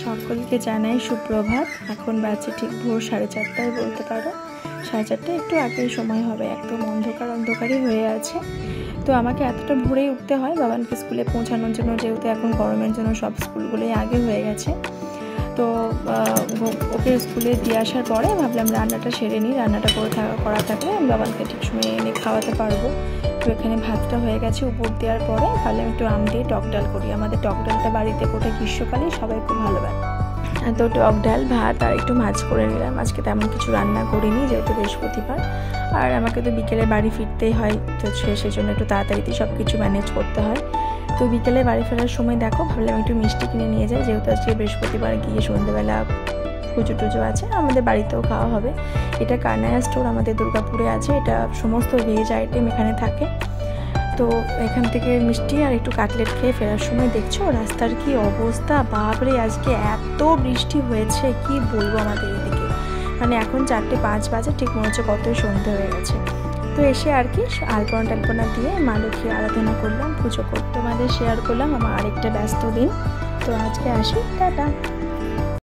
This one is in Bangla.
সকলকে জানাই সুপ্রভাত। এখন বাজে ঠিক ভোর 4:30 বলতে পারো, 4:30 একটু আগেই সময় হবে। একদম অন্ধকারই হয়ে আছে। তো আমাকে এতটা ভোরেই উঠতে হয় বাবানকে স্কুলে পৌঁছানোর জন্য, যেহেতু এখন গরমের জন্য সব স্কুলগুলোই আগে হয়ে গেছে। তো ওকে স্কুলে দিয়ে আসার পরে ভাবলাম রান্নাটা সেরে নিই, রান্নাটা করা থাকলে আমি বাবানকে ঠিক সময় এনে খাওয়াতে পারবো। তো এখানে ভাতটা হয়ে গেছে, উপর দেওয়ার পরে ভাবলাম একটু আম দিয়ে টক ডাল করি। আমাদের টক ডালটা বাড়িতে গোটা গ্রীষ্মকালে সবাই খুব ভালোবাসে। তো টক ডাল, ভাত আর একটু মাছ করে নিলাম। আজকে তেমন কিছু রান্না করিনি, যেহেতু বৃহস্পতিবার, আর আমাকে তো বিকেলে বাড়ি ফিরতেই হয়, তো সেই জন্য একটু তাড়াতাড়িতে সব কিছু ম্যানেজ করতে হয়। তো বিকেলে বাড়ি ফেরার সময় দেখো ভাবলাম একটু মিষ্টি কিনে নিয়ে যাই, যেহেতু আজকে বৃহস্পতিবার, গিয়ে সন্ধ্যেবেলা পুজো টুজো আছে, আমাদের বাড়িতেও খাওয়া হবে। এটা কানায়া স্টোর আমাদের দুর্গাপুরে আছে, এটা সমস্ত ভেজ আইটেম এখানে থাকে। তো এখান থেকে মিষ্টি আর একটু কাটলেট খেয়ে ফেরার সময় দেখছো রাস্তার কি অবস্থা, বাপরে আজকে এত বৃষ্টি হয়েছে কি বলবো আমাদের এদিকে। মানে এখন 4:05 বাজে, ঠিক মনে হচ্ছে কতই সন্ধে হয়ে গেছে। তো এসে আর কি আলপনা দিয়ে মা লক্ষ্মীর আরাধনা করলাম, পুজো করতে তোমাদের শেয়ার করলাম আমার আরেকটা ব্যস্ত দিন। তো আজকে আসি, টাটা।